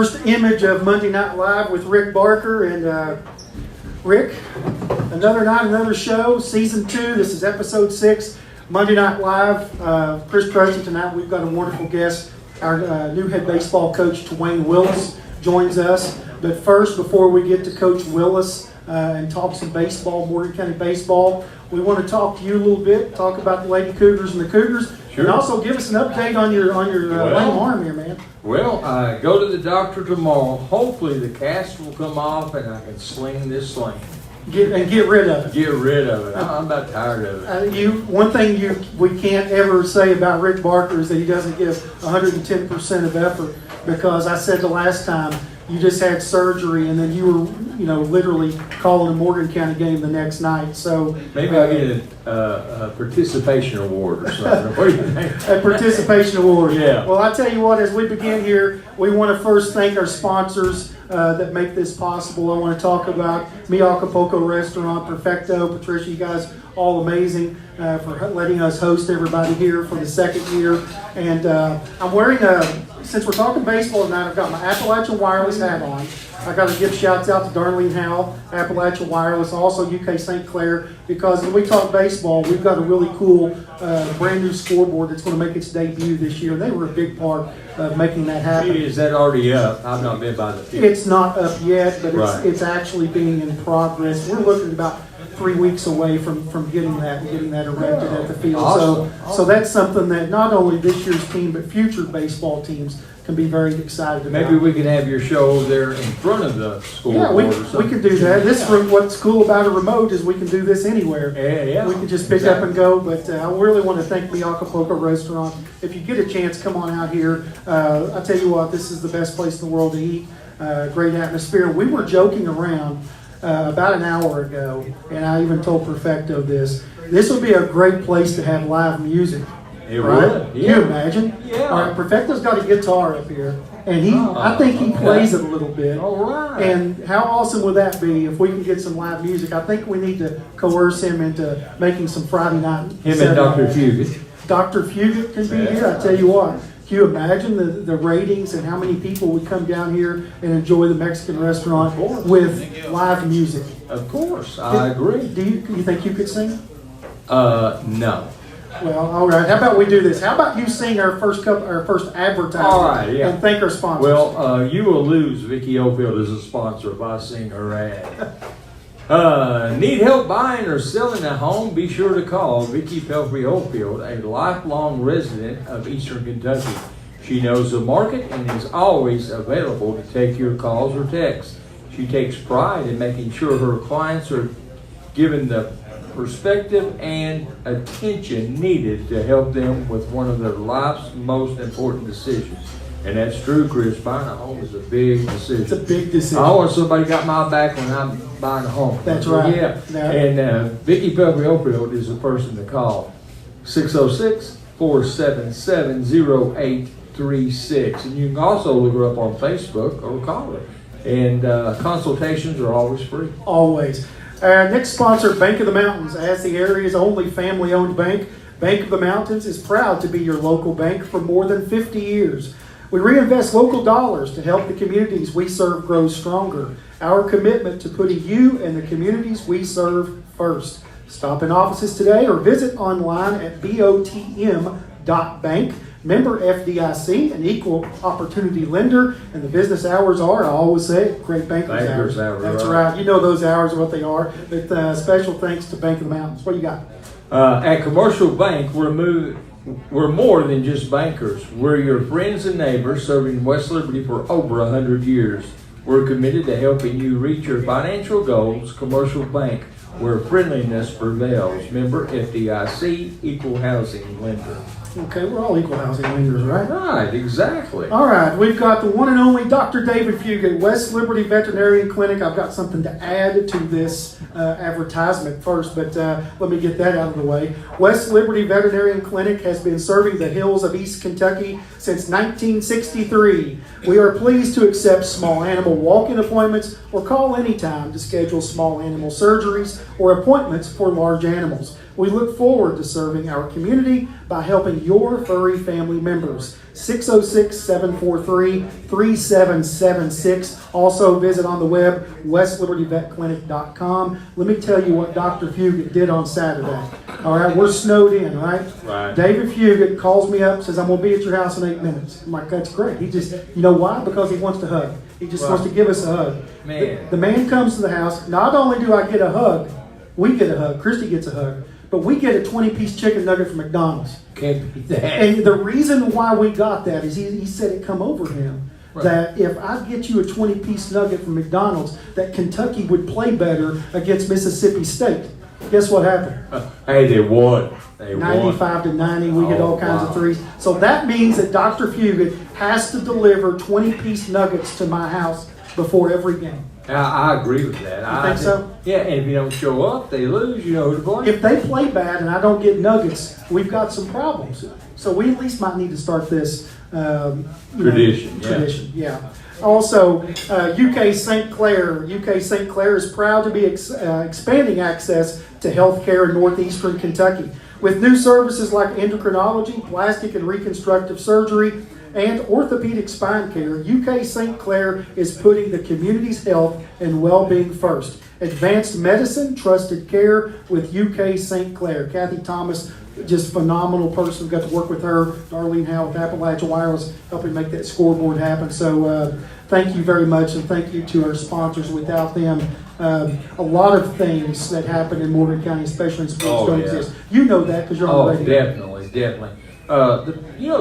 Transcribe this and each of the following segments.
first image of Monday Night Live with Rick Barker. And Rick, another night, another show, season 2. This is episode 6, Monday Night Live. Chris Preston, tonight we've got a wonderful guest. Our new head baseball coach, Tewayne Willis, joins us. But first, before we get to Coach Willis and talk some baseball, Morgan County baseball, we want to talk to you a little bit, talk about the Lady Cougars and the Cougars, Sure. and also give us an update on your lame arm here, man. Well, I go to the doctor tomorrow. Hopefully the cast will come off and I can sling this sling. Get rid of it. Get rid of it. I'm about tired of it. One thing we can't ever say about Rick Barker is that he doesn't give 110% of effort, because I said the last time you just had surgery and then you were, literally calling a Morgan County game the next night. So maybe I'll get a participation award or something. What do you think? A participation award. Yeah. Well, I tell you what, as we begin here, we want to first thank our sponsors that make this possible. I want to talk about Mi Acapulco Restaurant, Perfecto, Patricia, you guys all amazing for letting us host everybody here for the second year. And I'm wearing since we're talking baseball tonight, I've got my Appalachian Wireless hat on. I got to give shouts out to Darlene Howell, Appalachian Wireless, also UK St. Clair, because when we talk baseball, we've got a really cool brand new scoreboard that's going to make its debut this year. They were a big part of making that happen. Is that already up? I've not been by the field. It's not up yet, but Right. it's actually being in progress. We're looking about 3 weeks away from getting that erected at the field. Awesome. So that's something that not only this year's team, but future baseball teams can be very excited about. Maybe we can have your show over there in front of the scoreboard or something. We can do that. What's cool about a remote is we can do this anywhere. Yeah. We can just pick up and go. But I really want to thank Mi Acapulco Restaurant. If you get a chance, come on out here. I tell you what, this is the best place in the world to eat. Great atmosphere. We were joking around about an hour ago, and I even told Perfecto this. This would be a great place to have live music. It right? would. Can you imagine? Yeah. All right, Perfecto's got a guitar up here, and I think he plays it a little bit. All right. And how awesome would that be if we can get some live music? I think we need to coerce him into making some Friday night. Him and Dr. Fugit. Dr. Fugit can be here. I tell you what. Can you imagine the ratings and how many people would come down here and enjoy the Mexican restaurant with live music? Of course, I agree. Do you think you could sing? No. Well, all right. How about we do this? How about you sing our first advertisement? All right, yeah. And thank our sponsors. Well, you will lose Vicky Oldfield as a sponsor if I sing her ad. Need help buying or selling a home? Be sure to call Vicky Pelfrey Oldfield, a lifelong resident of Eastern Kentucky. She knows the market and is always available to take your calls or texts. She takes pride in making sure her clients are given the perspective and attention needed to help them with one of their life's most important decisions. And that's true, Chris. Buying a home is a big decision. It's a big decision. I want somebody got my back when I'm buying a home. That's right. Yeah. No. And Vicky Pelfrey Oldfield is the person to call. 606-477-0836. And you can also look her up on Facebook or call her. And consultations are always free. Always. Our next sponsor, Bank of the Mountains. As the area's only family-owned bank, Bank of the Mountains is proud to be your local bank for more than 50 years. We reinvest local dollars to help the communities we serve grow stronger. Our commitment to putting you and the communities we serve first. Stop in offices today or visit online at botm.bank. Member FDIC, an equal opportunity lender, and the business hours are, I always say, great bankers hours. That's right. You know those hours are what they are. But special thanks to Bank of the Mountains. What do you got? At Commercial Bank, we're more than just bankers. We're your friends and neighbors, serving West Liberty for over 100 years. We're committed to helping you reach your financial goals. Commercial Bank, where friendliness prevails. Member FDIC, equal housing lender. Okay, we're all equal housing lenders, right? Right, exactly. All right, we've got the one and only Dr. David Fugit, West Liberty Veterinarian Clinic. I've got something to add to this advertisement first, but let me get that out of the way. West Liberty Veterinarian Clinic has been serving the hills of East Kentucky since 1963. We are pleased to accept small animal walk-in appointments or call anytime to schedule small animal surgeries or appointments for large animals. We look forward to serving our community by helping your furry family members. 606-743-3776. Also visit on the web, westlibertyvetclinic.com. Let me tell you what Dr. Fugit did on Saturday. All right, we're snowed in, right? Right. David Fugit calls me up, says, I'm going to be at your house in 8 minutes. I'm like, that's great. He just, you know why? Because he wants to hug. He just wants to give us a hug. Man. The man comes to the house. Not only do I get a hug, we get a hug. Christy gets a hug. But we get a 20-piece chicken nugget from McDonald's. Can't beat that. And the reason why we got that is he said it come over him. Right. That if I get you a 20-piece nugget from McDonald's, that Kentucky would play better against Mississippi State. Guess what happened? Hey, they won. They 95-90, we get all kinds of threes. So that means that Dr. Fugit has to deliver 20-piece nuggets to my house before every game. I agree with that. You think so? Yeah, and if you don't show up, they lose. You know who to blame. If they play bad and I don't get nuggets, we've got some problems. So we at least might need to start this tradition. Yeah. Also, UK St. Clair is proud to be expanding access to health care in northeastern Kentucky. With new services like endocrinology, plastic and reconstructive surgery, and orthopedic spine care, UK St. Clair is putting the community's health and well-being first. Advanced medicine, trusted care with UK St. Clair. Kathy Thomas, just phenomenal person. Got to work with her. Darlene Howe with Appalachia Wireless, helping make that scoreboard happen. So thank you very much, and thank you to our sponsors. Without them, a lot of things that happen in Morgan County, especially in sports, don't exist. You know that because you're on the radio. Definitely.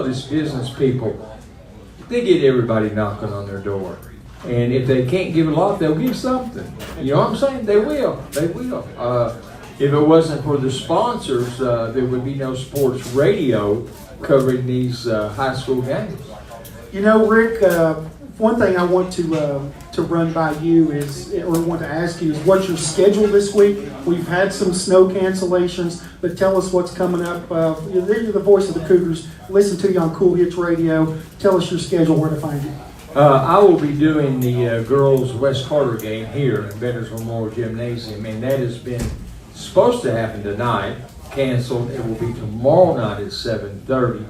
This business people, they get everybody knocking on their door. And if they can't give a lot, they'll give something. You know what I'm saying? They will. If it wasn't for the sponsors, there would be no sports radio covering these high school games. You know, Rick, one thing I want to run by you want to ask you is what's your schedule this week? We've had some snow cancellations, but tell us what's coming up. You're the voice of the Cougars. Listen to you on Cool Hits Radio. Tell us your schedule, where to find you. I will be doing the girls' West Carter game here in Veterans Memorial Gymnasium, and that has been supposed to happen tonight, canceled. It will be tomorrow night at 7:30.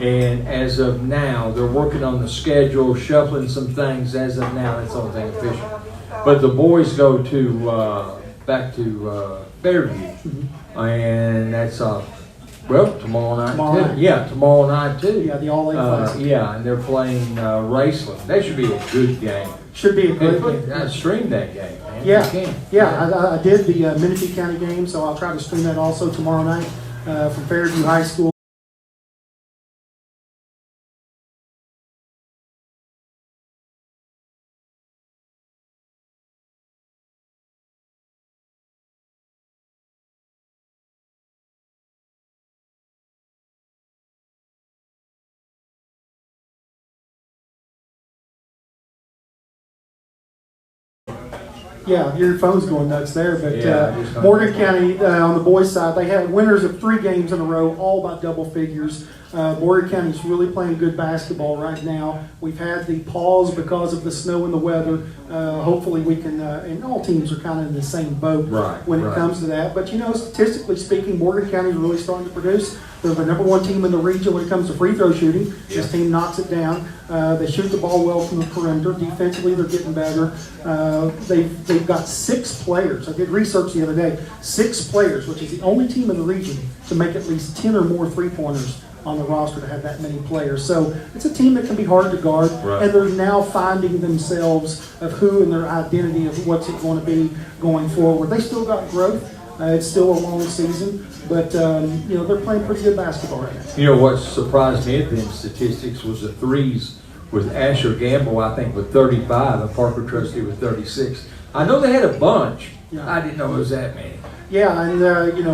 And as of now, they're working on the schedule, shuffling some things. As of now, that's the only thing official. But the boys go to back to Fairview, and that's tomorrow night too. Yeah, tomorrow night too. Yeah, the All-A Classic. Yeah, and they're playing Raceland. That should be a good game. Should be a great game. Stream that game, man. Yeah, You can. I did the Menifee County game, so I'll try to stream that also tomorrow night from Fairview High School. Yeah, your phone's going nuts there, but Morgan County on the boys' side, they had winners of 3 games in a row, all by double figures. Morgan County's really playing good basketball right now. We've had the pause because of the snow and the weather. Hopefully we can, and all teams are kind of in the same boat when it comes to that. But, statistically speaking, Morgan County is really starting to produce. They're the number 1 team in the region when it comes to free throw shooting. Yeah. This team knocks it down. They shoot the ball well from the perimeter. Defensively, they're getting better. They've got 6 players. I did research the other day. 6 players, which is the only team in the region to make at least 10 or more three-pointers on the roster to have that many players. So it's a team that can be hard to guard, and they're now finding themselves of who and their identity of what's it going to be going forward. They still got growth. It's still a long season, but they're playing pretty good basketball right now. You know what surprised me at them statistics was the threes with Asher Gamble, I think, with 35, and Parker Trustee with 36. I know they had a bunch. Yeah. I didn't know it was that many. Yeah, and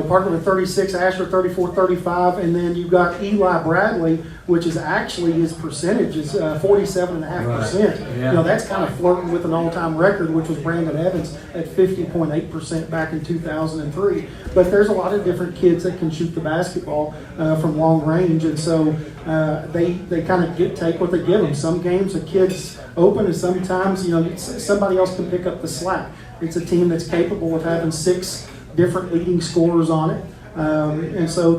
Parker with 36, Asher 34, 35, and then you've got Eli Bradley, which is actually his percentage is 47.5%. Yeah. That's kind of flirting with an all-time record, which was Brandon Evans at 50.8% back in 2003. But there's a lot of different kids that can shoot the basketball from long range, and so they kind of take what they give them. Some games the kids open, and sometimes somebody else can pick up the slack. It's a team that's capable of having 6 different leading scorers on it. And so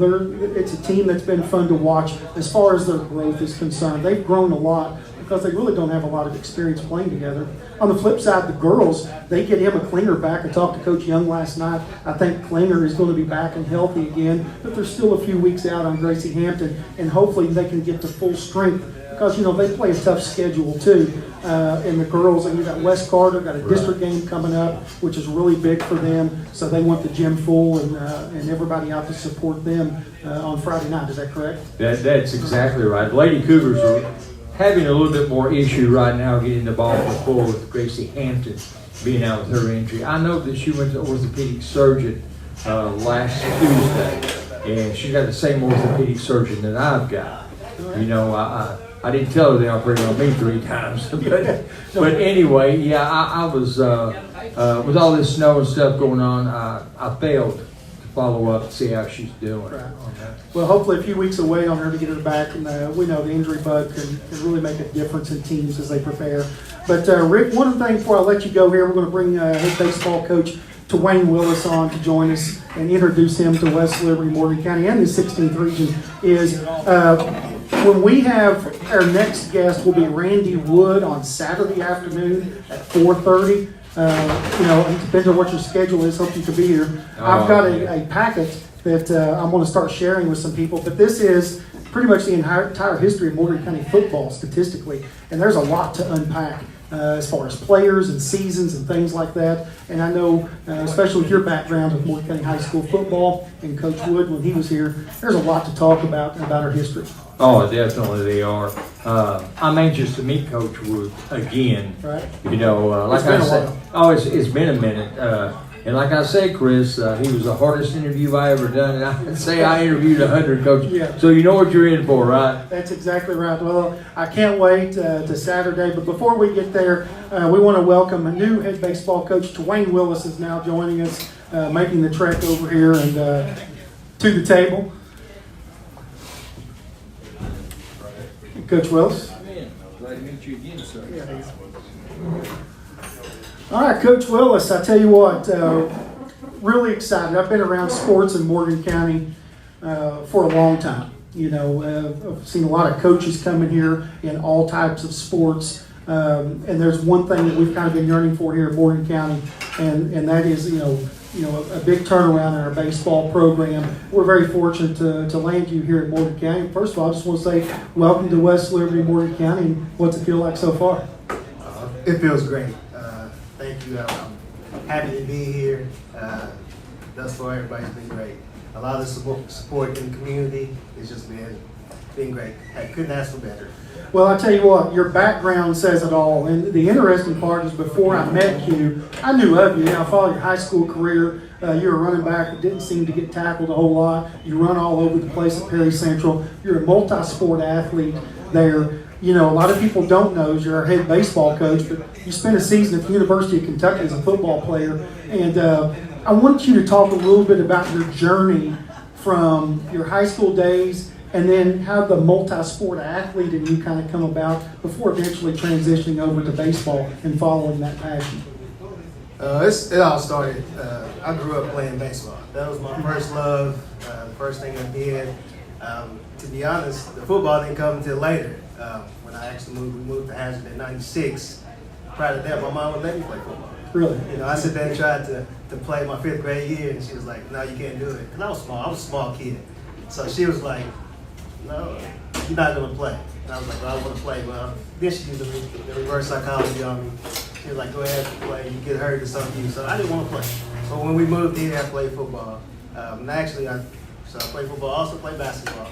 it's a team that's been fun to watch as far as their growth is concerned. They've grown a lot because they really don't have a lot of experience playing together. On the flip side, the girls, they get Emma Klinger back. I talked to Coach Young last night. I think Klinger is going to be back and healthy again, but they're still a few weeks out on Gracie Hampton, and hopefully they can get to full strength because, they play a tough schedule too. And the girls, and you got West Carter, got a district game coming up, which is really big for them. So they want the gym full and everybody out to support them on Friday night. Is that correct? That's exactly right. Lady Cougars are having a little bit more issue right now getting the ball to full with Gracie Hampton being out with her injury. I know that she went to orthopedic surgeon last Tuesday, and she's got the same orthopedic surgeon that I've got. I didn't tell her they operated on me 3 times, but anyway, yeah, I was with all this snow and stuff going on, I failed to follow up and see how she's doing. Right. Well, hopefully a few weeks away on her to get her back, and we know the injury bug can really make a difference in teams as they prepare. But Rick, one of the things before I let you go here, we're going to bring head baseball coach Tewayne Willis on to join us and introduce him to West Liberty, Morgan County, and the 16th region. Is when we have our next guest will be Randy Wood on Saturday afternoon at 4:30. It depends on what your schedule is. Hope you can be here. I've got a packet that I'm going to start sharing with some people, but this is pretty much the entire history of Morgan County football statistically, and there's a lot to unpack as far as players and seasons and things like that. And I know, especially with your background with Morgan County High School football and Coach Wood when he was here, there's a lot to talk about our history. Oh, definitely they are. I'm anxious to meet Coach Wood again. Right. Like I said, it's been a minute. And like I said, Chris, he was the hardest interview I ever done. And I would say I interviewed 100 coaches. Yeah. So you know what you're in for, right? That's exactly right. Well, I can't wait to Saturday. But before we get there, we want to welcome a new head baseball coach. Tewayne Willis is now joining us, making the trek over here and to the table. Coach Willis. Glad to meet you again, sir. All right, Coach Willis, I tell you what, really excited. I've been around sports in Morgan County for a long time. I've seen a lot of coaches coming here in all types of sports. And there's one thing that we've kind of been yearning for here in Morgan County, and that is, a big turnaround in our baseball program. We're very fortunate to land you here at Morgan County. First of all, I just want to say welcome to West Liberty, Morgan County, and what's it feel like so far? It feels great. Thank you. I'm happy to be here. Thus far, everybody's been great. A lot of the support in the community has just been great. I couldn't ask for better. Well, I tell you what, your background says it all. And the interesting part is before I met you, I knew of you. I followed your high school career. You were a running back that didn't seem to get tackled a whole lot. You run all over the place at Perry Central. You're a multi-sport athlete there. A lot of people don't know you're our head baseball coach, but you spent a season at the University of Kentucky as a football player. And I want you to talk a little bit about your journey from your high school days and then how the multi-sport athlete and you kind of come about before eventually transitioning over to baseball and following that passion. It all started, I grew up playing baseball. That was my first love, the first thing I did. To be honest, the football didn't come until later. When I actually we moved to Hazard in '96. Prior to that, my mom would let me play football. Really? I sit there and tried to play my 5th grade year, and she was like, no, you can't do it. And I was a small kid. So she was like, no, you're not going to play. And I was like, well, I want to play. Well, then she used the reverse psychology on me. She was like, go ahead and play. You get hurt or something. So I didn't want to play. But when we moved here, I played football. So I played football, also played basketball.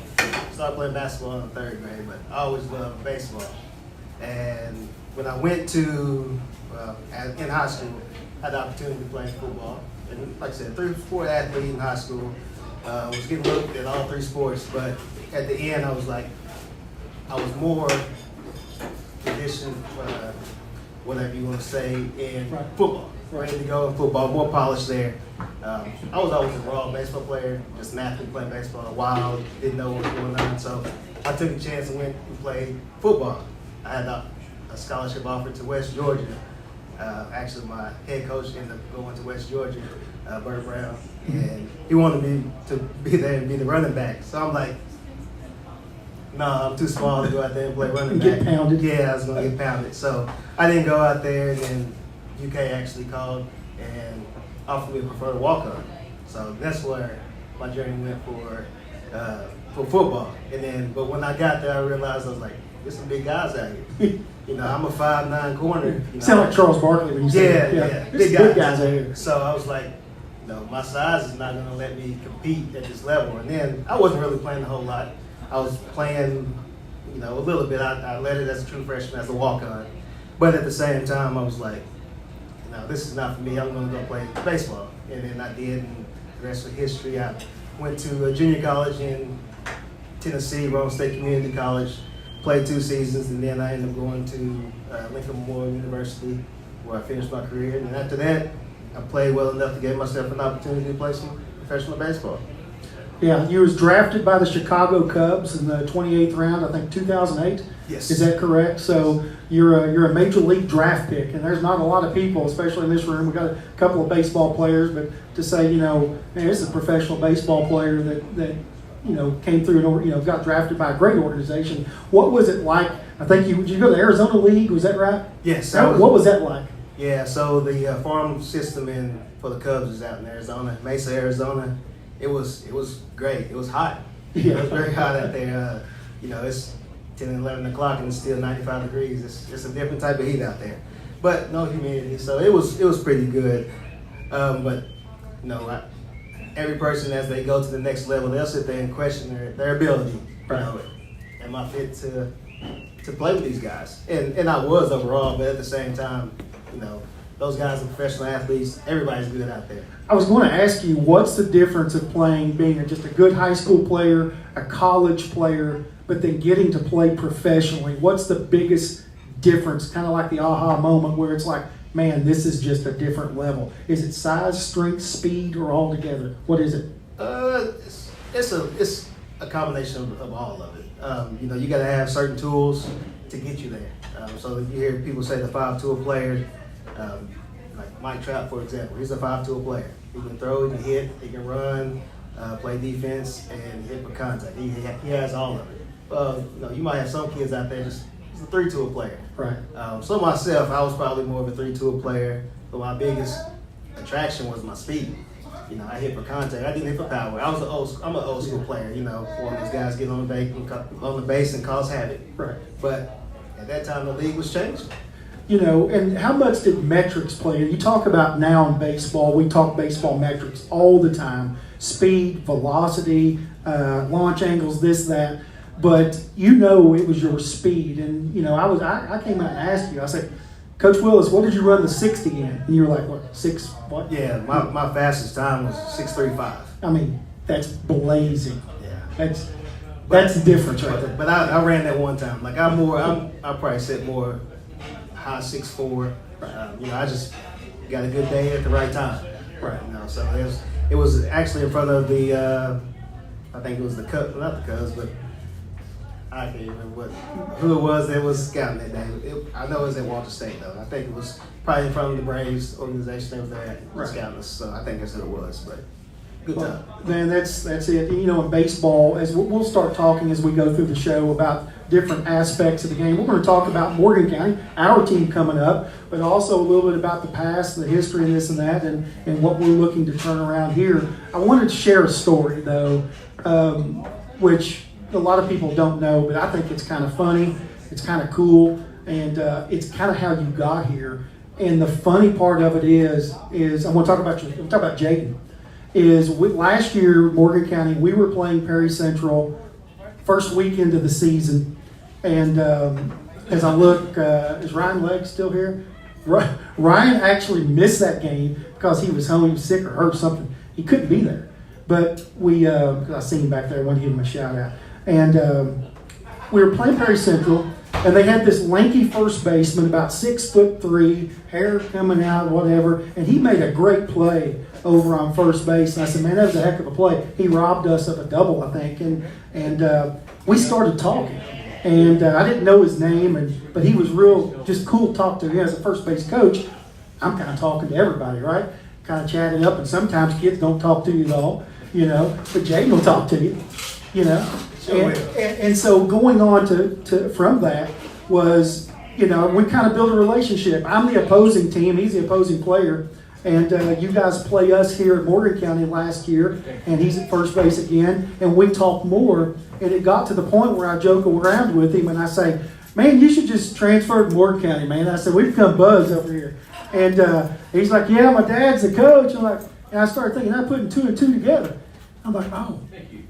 Started playing basketball in the 3rd grade, but I always loved baseball. And when I went to, in high school, I had the opportunity to play football. And like I said, 3-sport athlete in high school. Was getting looked at all 3 sports, but at the end I was more conditioned, whatever you want to say, in football. Ready to go in football, more polished there. I was always a raw baseball player, just an athlete playing baseball, wild, didn't know what was going on. So I took a chance and went and played football. I had a scholarship offered to West Georgia. Actually, my head coach ended up going to West Georgia, Bert Brown, and he wanted me to be there and be the running back. So I'm like, no, I'm too small to go out there and play running back. Get pounded. Yeah, I was going to get pounded. So I didn't go out there, and then UK actually called and offered me a preferred walk-on. So that's where my journey went for football. And then, but when I got there, I realized I was like, there's some big guys out here. You know, I'm a 5'9" corner. You know, Sound like Charles Barkley when you say that. Yeah. There's big guys out here. So I was like, my size is not going to let me compete at this level. And then I wasn't really playing a whole lot. I was playing, a little bit. I led it as a true freshman, as a walk-on. But at the same time, I was like, no, this is not for me. I'm going to go play baseball. And then I did, and the rest of history. I went to a junior college in Tennessee, Rome State Community College, played 2 seasons, and then I ended up going to Lincoln Memorial University, where I finished my career. And after that, I played well enough to give myself an opportunity to play some professional baseball. Yeah, you was drafted by the Chicago Cubs in the 28th round, I think 2008. Yes. Is that correct? So you're a major league draft pick, and there's not a lot of people, especially in this room. We've got a couple of baseball players, but to say, man, this is a professional baseball player that came through and got drafted by a great organization. What was it like? I think did you go to the Arizona League? Was that right? Yes. What was that like? Yeah. So the farm system for the Cubs is out in Arizona, Mesa, Arizona. It was great. It was hot. Yeah. It was very hot out there. It's 10 and 11 o'clock and it's still 95 degrees. It's a different type of heat out there, but no humidity. So it was pretty good. But every person, as they go to the next level, they'll sit there and question their ability. Am I fit to play with these guys? And I was overall, but at the same time, those guys are professional athletes. Everybody's good out there. I was going to ask you, what's the difference of being just a good high school player, a college player, but then getting to play professionally? What's the biggest difference? Kind of like the aha moment where it's like, man, this is just a different level. Is it size, strength, speed, or all together? What is it? It's a combination of all of it. You got to have certain tools to get you there. So you hear people say the 5-tool player, like Mike Trout, for example. He's a 5-tool player. He can throw, he can hit, he can run, play defense, and hit for contact. He has all of it. You might have some kids out there he's a 3-tool player. Right. So myself, I was probably more of a 3-tool player, but my biggest attraction was my speed. I hit for contact. I didn't hit for power. I'm an old school player. One of those guys get on the base and cause havoc. Right. But at that time, the league was changing. And how much did metrics play? You talk about now in baseball, we talk baseball metrics all the time. Speed, velocity, launch angles, this, that. But it was your speed. And, I came out and asked you, I said, Coach Willis, what did you run the 60 in? And you were like, what, 6, what? Yeah, my fastest time was 6:35. I mean, that's blazing. Yeah. That's the difference right there. But I ran that one time. Like I probably set more high 6'4". I just got a good day at the right time. Right. So it was actually in front of the I think it was the Cubs, not the Cubs, but I can't remember who it was that was scouting that day. I know it was at Walter State though. I think it was probably in front of the Braves organization that was there scouting us. So I think that's who it was. But good time. Man, that's it. In baseball, as we'll start talking as we go through the show about different aspects of the game. We're going to talk about Morgan County, our team coming up, but also a little bit about the past, the history, and this and that, and what we're looking to turn around here. I wanted to share a story though, which a lot of people don't know, but I think it's kind of funny, it's kind of cool, and it's kind of how you got here. And the funny part of it is I want to talk about Jaden. Last year, Morgan County, we were playing Perry Central first weekend of the season, and as I look, is Ryan Legg still here? Ryan actually missed that game because he was home, he was sick or hurt or something. He couldn't be there. But because I seen him back there, I wanted to give him a shout out. And we were playing Perry Central, and they had this lanky first baseman, about 6'3", hair coming out, whatever, and he made a great play over on first base. And I said, man, that was a heck of a play. He robbed us of a double, I think, and we started talking. And I didn't know his name, but he was just cool to talk to. He has a first base coach. I'm kind of talking to everybody, right? Kind of chatting up, and sometimes kids don't talk to you at all, but Jaden will talk to you, Sure and so going on to from that was, we kind of built a relationship. I'm the opposing team, he's the opposing player, and you guys play us here at Morgan County last year, and he's at first base again, and we talked more, and it got to the point where I joke around with him, and I say, man, you should just transfer to Morgan County, man. I said, we've become buds over here. And he's like, yeah, my dad's the coach. And I started thinking, I'm putting 2 and 2 together. I'm like, oh.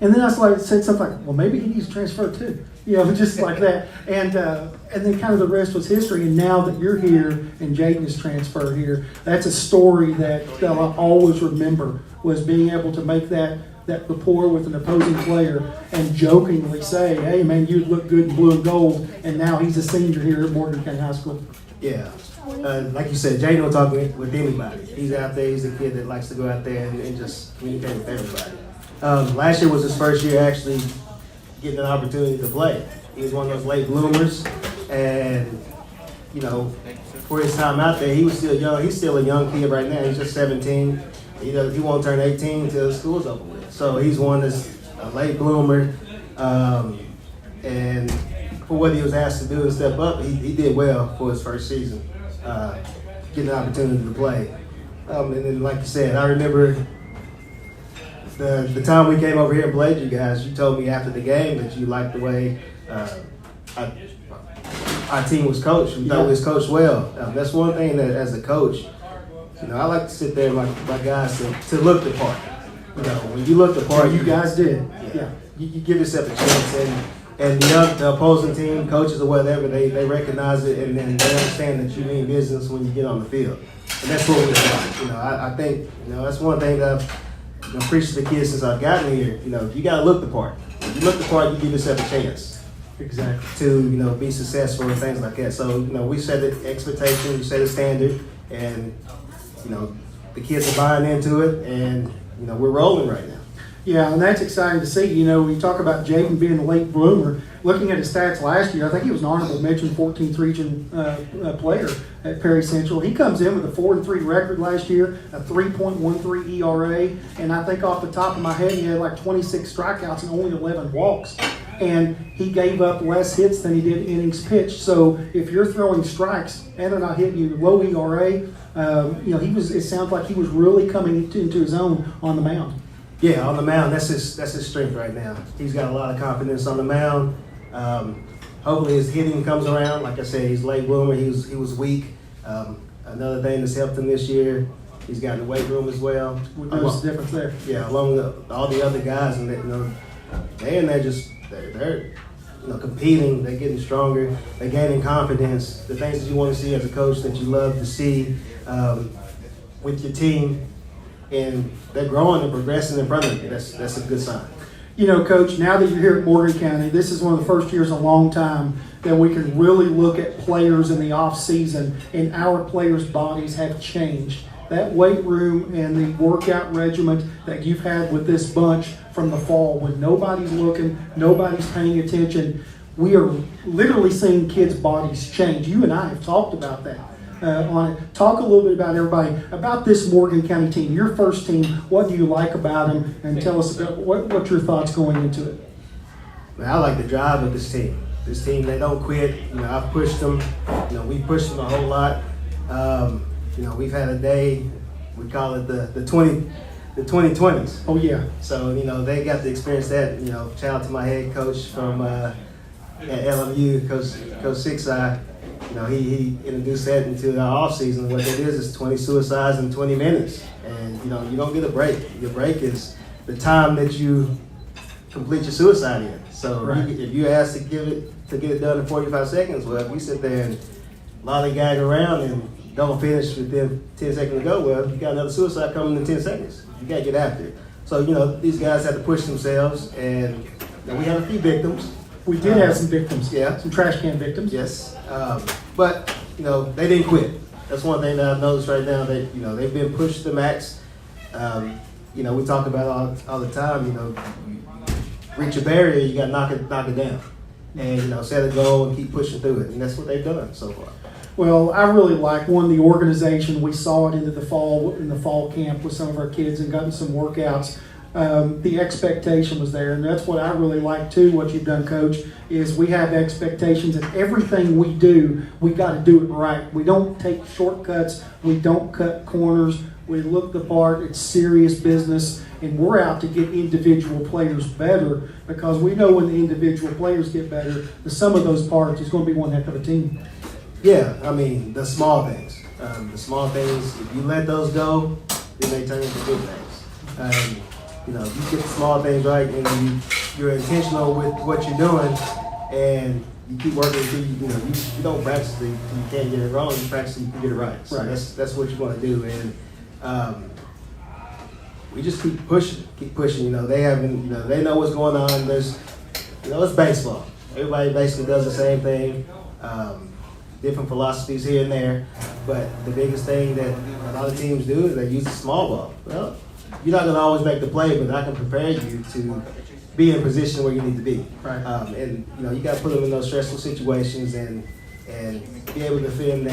And then I said something like, well, maybe he needs to transfer too. Just like that. And then kind of the rest was history. And now that you're here and Jaden is transferred here, that's a story that I'll always remember, was being able to make that rapport with an opposing player and jokingly say, hey, man, you look good in blue and gold. And now he's a senior here at Morgan County High School. Yeah. Like you said, Jaden will talk with anybody. He's out there. He's a kid that likes to go out there and just communicate with everybody. Last year was his first year actually getting an opportunity to play. He was one of those late bloomers, and for his time out there, he was still young. He's still a young kid right now. He's just 17. He won't turn 18 until the school's over with. So he's one that's a late bloomer, and for what he was asked to do and step up, he did well for his first season, getting an opportunity to play. And then, like you said, I remember the time we came over here and played you guys. You told me after the game that you liked the way our team was coached. We thought we was coached well. That's one thing that, as a coach, I like to sit there with my guys to look the part. When you look the part, you guys did. Yeah. You give yourself a chance, and the opposing team, coaches or whatever, they recognize it, and then they understand that you mean business when you get on the field. And that's what we're doing. I think that's one thing that I've preached to the kids since I've gotten here. You got to look the part. If you look the part, you give yourself a chance. Exactly. To be successful and things like that. So we set the expectation, we set a standard, and the kids are buying into it, and we're rolling right now. Yeah, and that's exciting to see. We talk about Jaden being a late bloomer. Looking at his stats last year, I think he was an honorable mention 14th region player at Perry Central. He comes in with a 4-3 record last year, a 3.13 ERA, and I think off the top of my head, he had like 26 strikeouts and only 11 walks. And he gave up less hits than he did innings pitched. So if you're throwing strikes and they're not hitting you, low ERA, it sounds like he was really coming into his own on the mound. Yeah, on the mound, that's his strength right now. He's got a lot of confidence on the mound. Hopefully his hitting comes around. Like I said, he's late bloomer. He was weak. Another thing that's helped him this year, he's got in the weight room as well. What knows the difference there? Yeah, along with all the other guys, and they're in there they're competing. They're getting stronger. They're gaining confidence. The things that you want to see as a coach, that you love to see with your team. And they're growing and progressing in front of you. That's a good sign. Coach, now that you're here at Morgan County, this is one of the first years in a long time that we can really look at players in the off season, and our players' bodies have changed. That weight room and the workout regimen that you've had with this bunch from the fall, when nobody's looking, nobody's paying attention, we are literally seeing kids' bodies change. You and I have talked about that. On it. Talk a little bit about everybody, about this Morgan County team, your first team. What do you like about them? And tell us about what your thoughts going into it. Man, I like the drive of this team. This team, they don't quit. I've pushed them. We pushed them a whole lot. We've had a day, we call it the 2020s. Oh, yeah. So, they got to experience that. Shout out to my head coach from at LMU, Coach Six Eye. He introduced that into our off season. What that is 20 suicides in 20 minutes, and you don't get a break. Your break is the time that you complete your suicide in. So right. If you ask to get it done in 45 seconds, well, if we sit there and lollygag around and don't finish within 10 seconds to go, well, you got another suicide coming in 10 seconds. You got to get after it. So these guys have to push themselves, and we have a few victims. We did have some victims. Yeah. Some trash can victims. Yes. But, they didn't quit. That's one thing that I've noticed right now. They've been pushed to the max. We talk about all the time, reach a barrier, you got to knock it down. And, set a goal and keep pushing through it. And that's what they've done so far. Well, I really like the organization. We saw it in the fall camp with some of our kids and gotten some workouts. The expectation was there, and that's what I really like too. What you've done, Coach, is we have expectations, and everything we do, we got to do it right. We don't take shortcuts. We don't cut corners. We look the part. It's serious business, and we're out to get individual players better because we know when the individual players get better, the sum of those parts is going to be one heck of a team. Yeah, I mean, the small things. The small things, if you let those go, then they turn into big things. You know, you get the small things right, and you're intentional with what you're doing, and you keep working until you don't practice it, you can't get it wrong. You practice it, you can get it right. So that's what you want to do, and we just keep pushing. You know, they know what's going on. There's, it's baseball. Everybody basically does the same thing. Different philosophies here and there, but the biggest thing that a lot of teams do is they use the small ball. Well, you're not going to always make the play, but I can prepare you to be in a position where you need to be. Right. And you got to put them in those stressful situations and be able to defend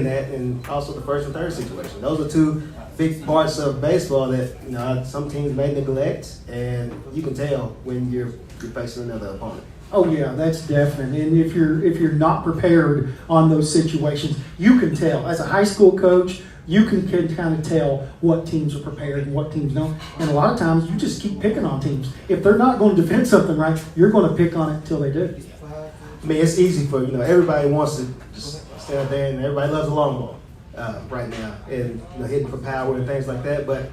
that, and also the first and third situation. Those are two big parts of baseball that some teams may neglect, and you can tell when you're facing another opponent. Oh yeah, that's definite. And if you're not prepared on those situations, you can tell. As a high school coach, you can kind of tell what teams are prepared and what teams don't. And a lot of times, you just keep picking on teams. If they're not going to defend something right, you're going to pick on it until they do. I mean, it's easy for everybody wants to just stay out there, and everybody loves the long ball right now, and hitting for power and things like that. But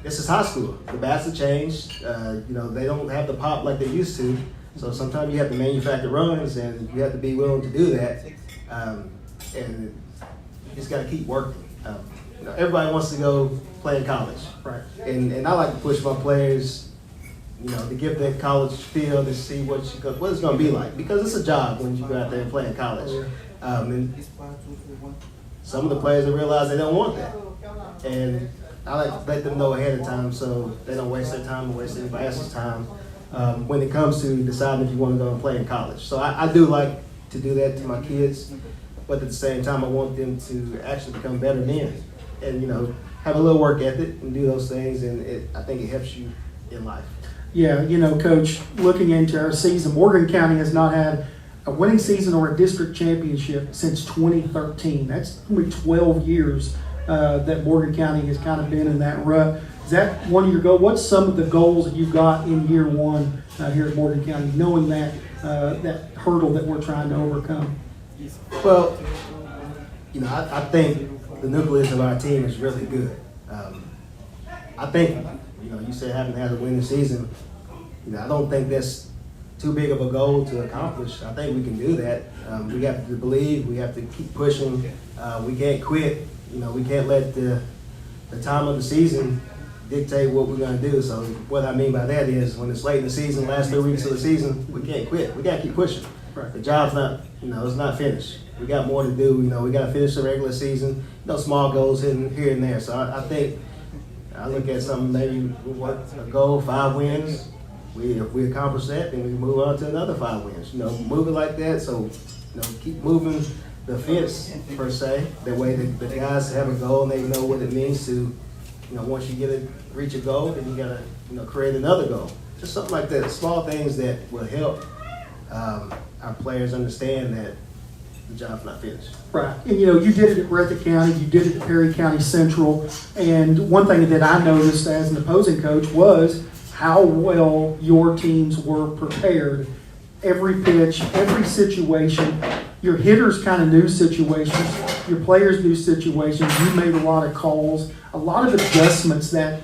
this is high school. The bats have changed. They don't have the pop like they used to. So sometimes you have to manufacture runs, and you have to be willing to do that. And you just got to keep working. Everybody wants to go play in college, Right. And I like to push my players, to give that college feel to see what it's going to be like, because it's a job when you go out there and play in college. And some of the players will realize they don't want that, and I like to let them know ahead of time so they don't waste their time or waste anybody else's time when it comes to deciding if you want to go and play in college. So I do like to do that to my kids, but at the same time I want them to actually become better men and have a little work ethic and do those things, and I think it helps you in life. Yeah, Coach, looking into our season, Morgan County has not had a winning season or a district championship since 2013. That's only 12 years that Morgan County has kind of been in that rut. Is that one of your goals? What's some of the goals that you got in year one here at Morgan County, knowing that that hurdle that we're trying to overcome? Well, I think the nucleus of our team is really good. I think, you said having had a winning season, I don't think that's too big of a goal to accomplish. I think we can do that. We have to believe. We have to keep pushing. We can't quit. We can't let the time of the season dictate what we're going to do. So what I mean by that is when it's late in the season, last 3 weeks of the season, we can't quit. We got to keep pushing. Right. The job's not, it's not finished. We got more to do. We got to finish the regular season. Small goals here and there. So I think I look at something, maybe a goal, 5 wins. If we accomplish that, then we move on to another 5 wins. Move it like that. So, keep moving the fence per se. That way, the guys have a goal and they know what it means to, once you reach a goal, then you gotta, create another goal. Just something like that. Small things that will help our players understand that the job's not finished. Right. And you did it at Breathitt County, you did it at Perry County Central, and one thing that I noticed as an opposing coach was how well your teams were prepared. Every pitch, every situation, your hitters kind of knew situations, your players knew situations, you made a lot of calls, a lot of adjustments that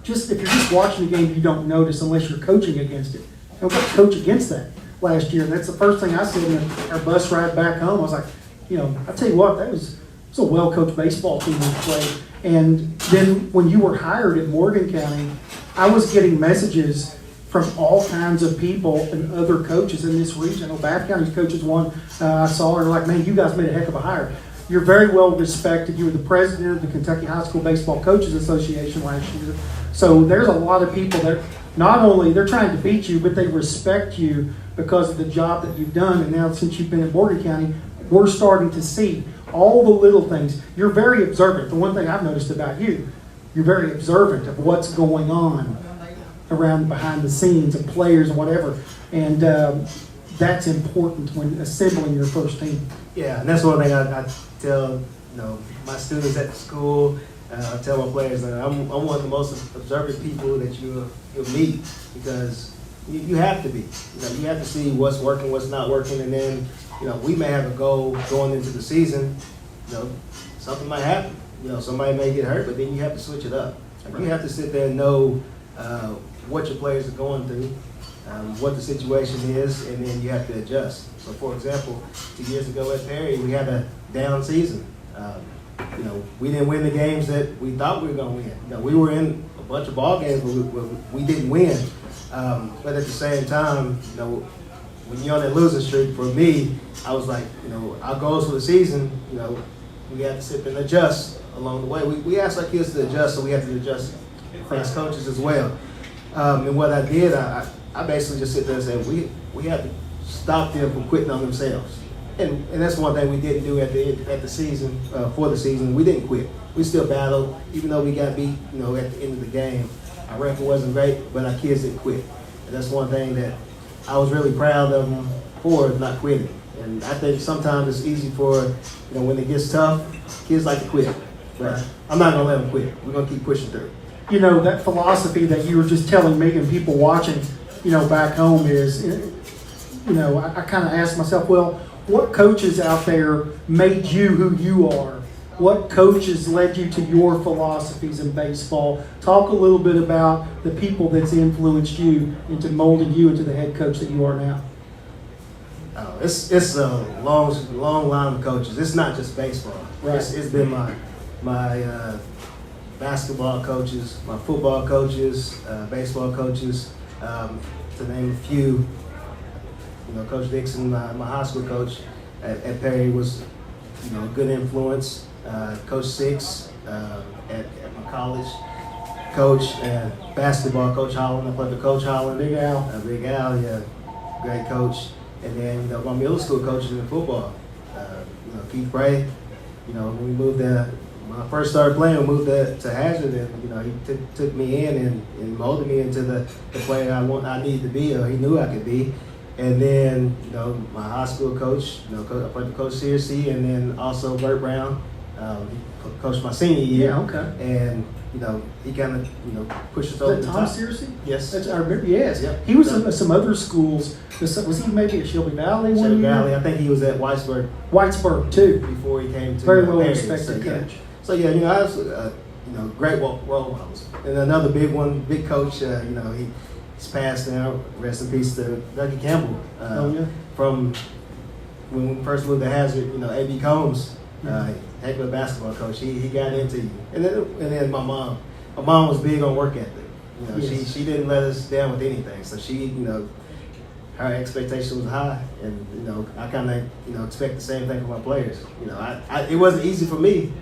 if you're just watching the game, you don't notice unless you're coaching against it. And we got to coach against that last year. And that's the first thing I said in our bus ride back home. I was like, I tell you what, it was a well-coached baseball team we played. And then when you were hired at Morgan County, I was getting messages from all kinds of people and other coaches in this region. Bath County's coaches one I saw are like, man, you guys made a heck of a hire. You're very well respected. You were the president of the Kentucky High School Baseball Coaches Association last year. So there's a lot of people that not only they're trying to beat you, but they respect you because of the job that you've done. And now since you've been at Morgan County, we're starting to see all the little things. You're very observant. The one thing I've noticed about you, you're very observant of what's going on around behind the scenes of players and whatever. And that's important when assembling your first team. Yeah, and that's one thing I tell my students at the school. I tell my players that I'm one of the most observant people that you'll meet, because you have to be. You have to see what's working, what's not working, and then we may have a goal going into the season. Something might happen. Somebody may get hurt, but then you have to switch it up. You have to sit there and know what your players are going through, what the situation is, and then you have to adjust. So, for example, 2 years ago at Perry, we had a down season. We didn't win the games that we thought we were going to win. We were in a bunch of ball games where we didn't win. But at the same time, when you're on that losing streak, for me, I was like, our goals for the season, we had to sit there and adjust along the way. We asked our kids to adjust, so we had to adjust as coaches as well. And what I did, I basically just sit there and said, we have to stop them from quitting on themselves. And that's one thing we didn't do at the season, for the season. We didn't quit. We still battled, even though we got beat, at the end of the game. Our record wasn't great, but our kids didn't quit. And that's one thing that I was really proud of them for, not quitting. And I think sometimes it's easy for, when it gets tough, kids like to quit. But I'm not going to let them quit. We're going to keep pushing through. That philosophy that you were just telling me and people watching, back home is, I kind of asked myself, well, what coaches out there made you who you are? What coaches led you to your philosophies in baseball? Talk a little bit about the people that's influenced you into molding you into the head coach that you are now. It's a long line of coaches. It's not just baseball. Right. It's been my basketball coaches, my football coaches, baseball coaches, to name a few. Coach Dixon, my high school coach at Perry, was a good influence. Coach Six at my college coach, and basketball Coach Holland. I played with Coach Holland. Big Al. Big Al, yeah, great coach. And then my middle school coaches in football. Keith Bray. When we moved there, when I first started playing, we moved to Hazard, and he took me in and molded me into the player I needed to be, or he knew I could be. And then, my high school coach, I played with Coach Searcy, and then also Bert Brown. He coached my senior year. Yeah, okay. And, he kind of, pushed us over the top. Tom Searcy? Yes. I remember, yes. Yep. He was at some other schools. Was he maybe at Shelby Valley one Shelby year? Valley. I think he was at Whitesburg Whitesburg, too. before he came to Very well Perry. respected So, coach. So, I was, great role models. And another big coach, he's passed now. Rest in peace to Dougie Campbell. From when we first moved to Hazard, A.B. Combs, heck of a basketball coach. He got into you. And then my mom. My mom was big on work ethic. Yes. She didn't let us down with anything. So she, her expectation was high, and I kind of expect the same thing from my players. It wasn't easy for me,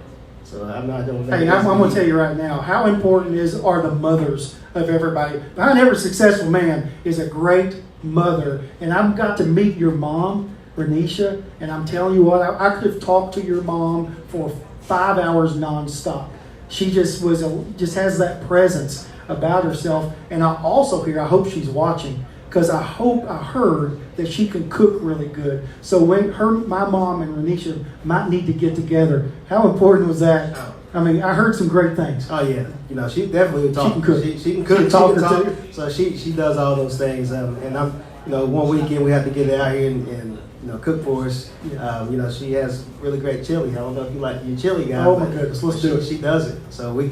so I'm not going to. Hey, I'm going to tell you right now, how important are the mothers of everybody. Behind every successful man is a great mother, and I've got to meet your mom, Renisha, and I'm telling you what, I could have talked to your mom for 5 hours nonstop. She just has that presence about herself, and I also hear, I hope she's watching, because I heard that she can cook really good. So when my mom and Renisha might need to get together, how important was that? I mean, I heard some great things. Oh yeah, she definitely would talk. She can cook. She can cook. She talk can talk. too. So she does all those things. And I'm, one weekend we have to get out here and cook for us. Yeah. She has really great chili. I don't know if you like your chili guy. Oh my goodness, let's do it. She does it. So we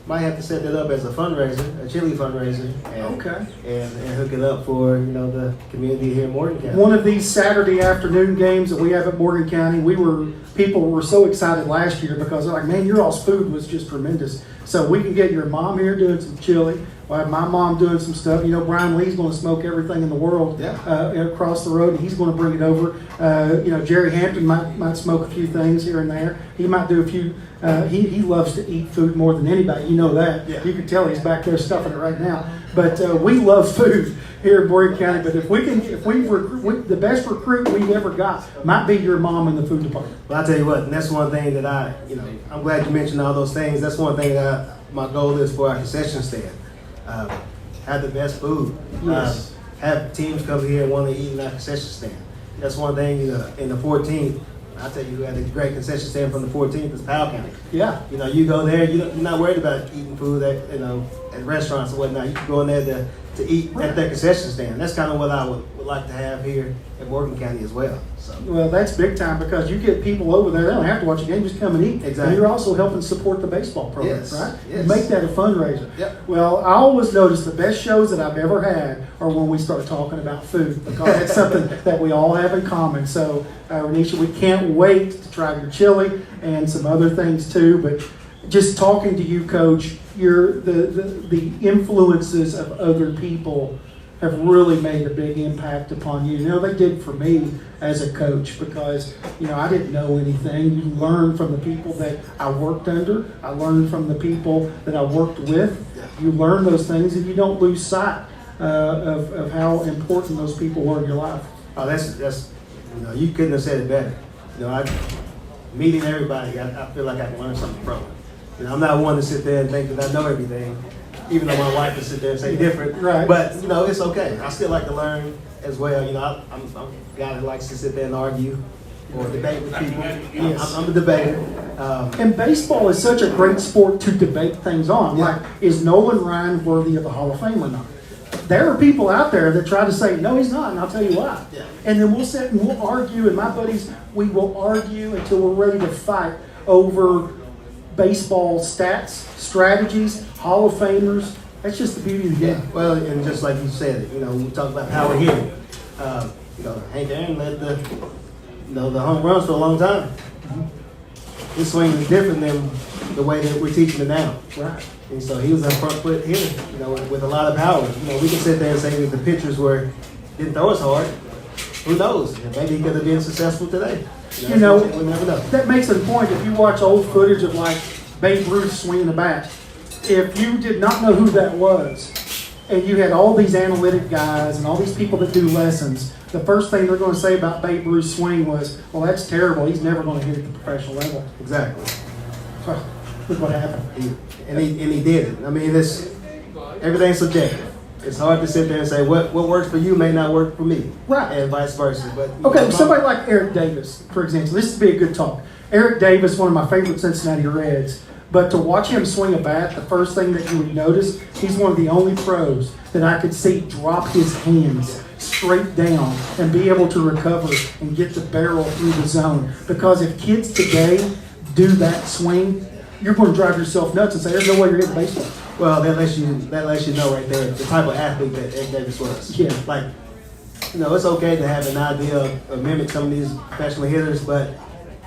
might have to set that up as a fundraiser, a chili fundraiser, and hook it up for the community here in Morgan County. One of these Saturday afternoon games that we have at Morgan County, people were so excited last year because they're like, man, your all's food was just tremendous. So we can get your mom here doing some chili. Well, my mom doing some stuff. Brian Lee's going to smoke everything in the world across the road, and he's going to bring it over. Jerry Hampton might smoke a few things here and there. He might do a few. He loves to eat food more than anybody. You know that. Yeah. You can tell he's back there stuffing it right now. But we love food here in Boyd County. But if we recruit, the best recruit we've ever got might be your mom in the food department. Well, I tell you what, and that's one thing that I'm glad you mentioned all those things. That's one thing that my goal is for our concession stand. Have the best food. Yes. Have teams come here and want to eat in our concession stand. That's one thing. In the 14th, I tell you who had a great concession stand from the 14th is Powell County. Yeah. You go there, you're not worried about eating food at restaurants or whatnot. You can go in there to eat at their concession stand. That's kind of what I would like to have here in Morgan County as well. So. Well, that's big time because you get people over there, they don't have to watch a game, just come and eat. Exactly. And you're also helping support the baseball program, Yes. right? Yes. You make that a fundraiser. Yep. Well, I always notice the best shows that I've ever had are when we start talking about food because that's something that we all have in common. So, Renisha, we can't wait to try your chili and some other things too. But just talking to you, Coach, the influences of other people have really made a big impact upon you. They did for me as a coach because, I didn't know anything. You learn from the people that I worked under. I learned from the people that I worked with. You learn those things and you don't lose sight of how important those people were in your life. Oh, that's you couldn't have said it better. Meeting everybody, I feel like I can learn something from it. I'm not one to sit there and think that I know everything, even though my wife can sit there and say different. Right. But it's okay. I still like to learn as well. I'm a guy that likes to sit there and argue or debate with people. Yes. I'm a debater. And baseball is such a great sport to debate things on. Yeah. Like, is Nolan Ryan worthy of the Hall of Fame or not? There are people out there that try to say, no, he's not, and I'll tell you why. Yeah. And then we'll sit and we'll argue, and my buddies, we will argue until we're ready to fight over baseball stats, strategies, Hall of Famers. That's just the beauty of the game. Well, and just like you said, we talk about power hitting. Hank Aaron led the home runs for a long time. His swing is different than the way that we're teaching it now. Right. And so he was a front foot hitter, with a lot of power. We can sit there and say that the pitchers didn't throw as hard. Who knows? Maybe he could have been successful today. We never know. That makes a point. If you watch old footage of like Babe Ruth swinging the bat, if you did not know who that was, and you had all these analytic guys and all these people that do lessons, the first thing they're going to say about Babe Ruth's swing was, well, that's terrible. He's never going to hit at the professional level. Exactly. So, look what happened. And he did it. I mean, everything's subjective. It's hard to sit there and say what works for you may not work for me. Right. And vice versa. But Okay, somebody like Eric Davis, for example. This would be a good talk. Eric Davis, one of my favorite Cincinnati Reds. But to watch him swing a bat, the first thing that you would notice, he's one of the only pros that I could see drop his hands straight down and be able to recover and get the barrel through the zone. Because if kids today do that swing, you're going to drive yourself nuts and say, there's no way you're hitting baseball. Well, that lets you know right there the type of athlete that Eric Davis was. Yeah. Like, it's okay to have an idea of mimic some of these professional hitters, but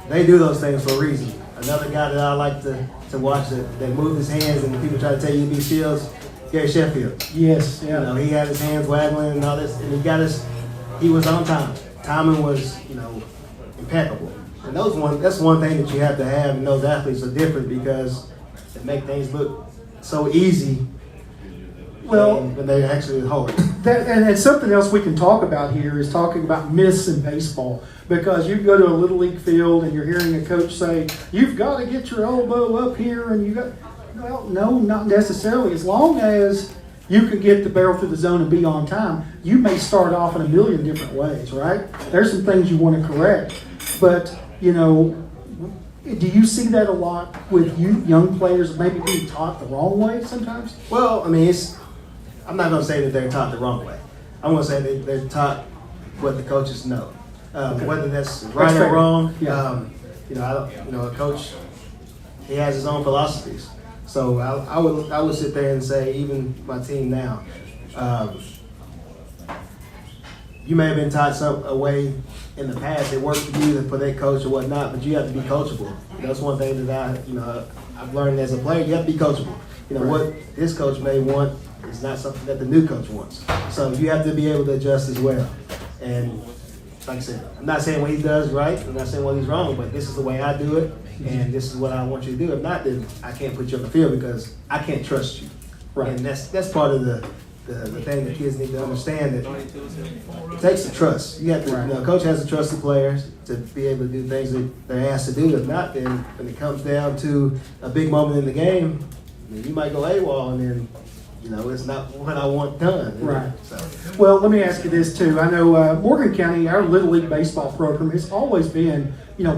they do those things for a reason. Another guy that I like to watch that moved his hands and people try to tell you he steals, Gary Sheffield. Yes, yeah. He had his hands waggling and all this, and he was on time. Timing was, impeccable. And that's one thing that you have to have, and those athletes are different because they make things look so easy. Well, when they're actually hard. And something else we can talk about here is talking about myths in baseball. Because you go to a little league field and you're hearing a coach say, you've got to get your elbow up here, and well, no, not necessarily. As long as you can get the barrel through the zone and be on time, you may start off in a million different ways, right? There's some things you want to correct. But, do you see that a lot with young players maybe being taught the wrong way sometimes? Well, I mean, I'm not going to say that they're taught the wrong way. I'm going to say that they're taught what the coaches know. Whether that's right or wrong, yeah. A coach, he has his own philosophies. So I would sit there and say, even my team now, you may have been taught a way in the past that worked for you for that coach or whatnot, but you have to be coachable. That's one thing that I've learned as a player. You have to be coachable. What this coach may want It's not something that the new coach wants. So you have to be able to adjust as well. And like I said, I'm not saying what he does right, I'm not saying what he's wrong, but this is the way I do it, and this is what I want you to do. If not, then I can't put you on the field because I can't trust you. Right. And that's part of the thing that kids need to understand, that it takes the trust. You have to, Right. coach has to trust the players to be able to do things that they're asked to do. If not, then when it comes down to a big moment in the game, you might go AWOL, and then it's not what I want done. Right. So. Well, let me ask you this too. I know Morgan County, our Little League baseball program has always been,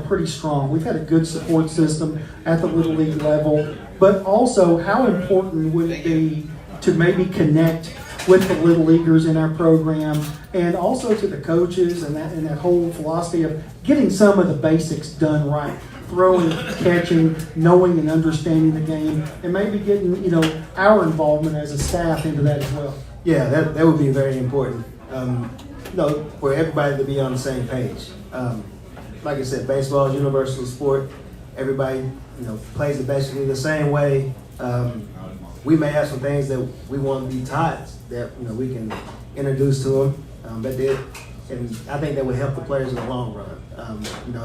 pretty strong. We've had a good support system at the Little League level, but also how important would it be to maybe connect with the Little Leaguers in our program, and also to the coaches and that whole philosophy of getting some of the basics done right. Throwing, catching, knowing and understanding the game, and maybe getting, our involvement as a staff into that as well. Yeah, that would be very important. For everybody to be on the same page. Like I said, baseball is a universal sport. Everybody, plays it basically the same way. We may have some things that we want to be taught that we can introduce to them, and I think that would help the players in the long run.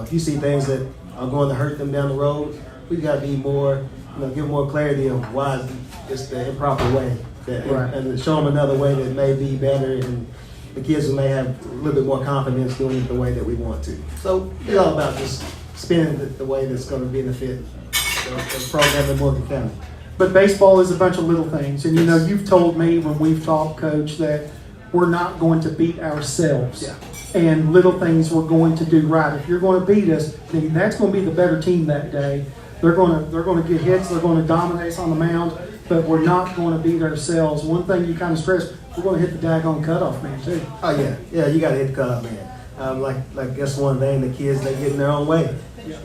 If you see things that are going to hurt them down the road, we got to be more, give more clarity of why it's the improper way, Right. and show them another way that may be better, and the kids may have a little bit more confidence doing it the way that we want to. So it's all about just spinning the way that's going to benefit the program in Morgan County. But baseball is a bunch of little things, and you've told me when we've talked, Coach, that we're not going to beat ourselves. Yeah. And little things we're going to do right. If you're going to beat us, then that's going to be the better team that day. They're going to get hits. They're going to dominate us on the mound, but we're not going to beat ourselves. One thing you kind of stress, we're going to hit the daggone cutoff man too. Oh yeah, you got to hit the cutoff man. Like that's one thing. The kids, they get in their own way.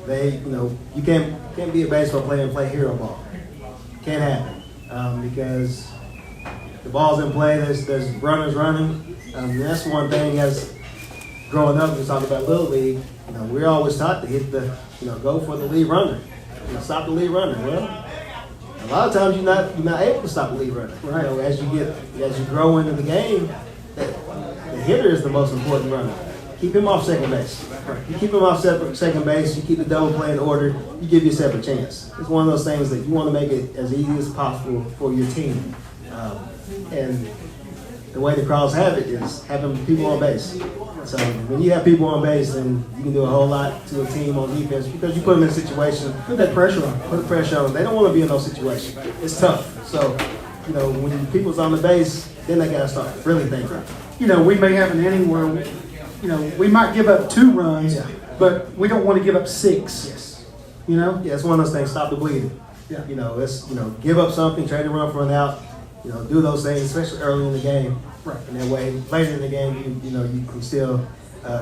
They, you can't be a baseball player and play hero ball. Can't happen because the ball's in play. There's runners running. That's one thing as growing up, we talk about Little League, we're always taught to hit go for the lead runner. Stop the lead runner. Well, a lot of times you're not able to stop the lead runner. Right. As you grow into the game, the hitter is the most important runner. Keep him off second base. You keep him off second base, you keep the double play in order, you give yourself a chance. It's one of those things that you want to make it as easy as possible for your team. And the way the Crows have it is having people on base. So when you have people on base, then you can do a whole lot to a team on defense because you put them in a situation. Put that pressure on. Put the pressure on them. They don't want to be in those situations. It's tough. So, when people's on the base, then they got to start really thinking. We may have an inning where, we might give up 2 runs, Yeah. but we don't want to give up 6. Yes. Yeah. Yeah, it's one of those things. Stop the bleeding. Yeah. Let's give up something, trade a run for an out. Do those things, especially early in the game. Right. And that way, later in the game, you can still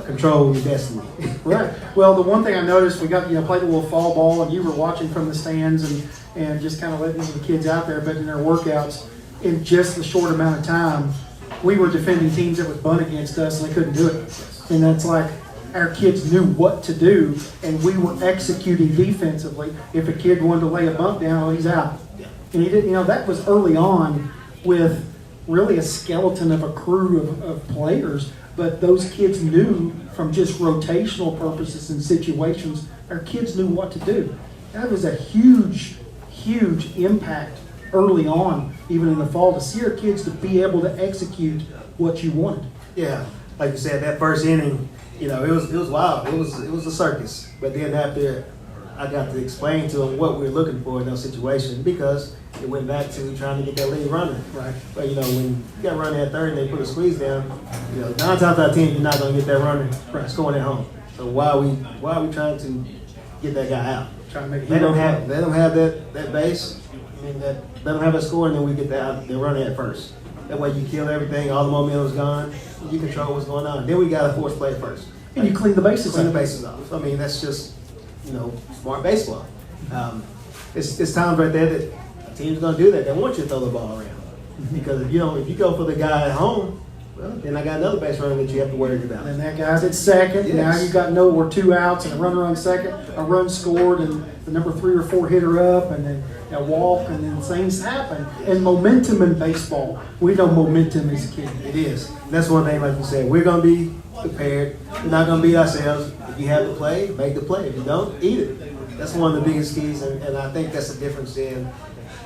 control your destiny. Right. Well, the one thing I noticed, we got played a little fall ball, and you were watching from the stands and just kind of letting the kids out there. But in their workouts, in just a short amount of time, we were defending teams that would bunt against us, and they couldn't do it. And that's like our kids knew what to do, and we were executing defensively. If a kid wanted to lay a bunt down, well, he's out. Yeah. And he didn't. That was early on with really a skeleton of a crew of players. But those kids knew from just rotational purposes and situations, our kids knew what to do. That was a huge, huge impact early on, even in the fall, to see our kids to be able to execute what you wanted. Yeah, like you said, that first inning, it was wild. It was a circus. But then after I got to explain to them what we were looking for in those situations, because it went back to trying to get that lead runner. Right. But when you got a runner at third and they put a squeeze down, 9 times out of 10 you're not going to get that runner scoring at home. So why are we trying to get that guy out? Trying to make They don't have that base. They don't have a score, and then we get the runner at first. That way you kill everything. All the momentum's gone. You control what's going on. Then we got to force play first. And you clean the bases Clean up. the bases off. I mean, that's just smart baseball. It's times right there that teams gonna do that. They want you to throw the ball around because if you go for the guy at home, Well, then I got another base runner that you have to worry about. And that guy's at second. Yes. Now you got no or 2 outs and a runner on second, a run scored, and the number 3 or 4 hitter up, and then a walk, and then things happen. And momentum in baseball, we know momentum is key. It is. And that's one thing, like you said, we're going to be prepared. We're not going to beat ourselves. If you have the play, make the play. If you don't, eat it. That's one of the biggest keys, and I think that's the difference in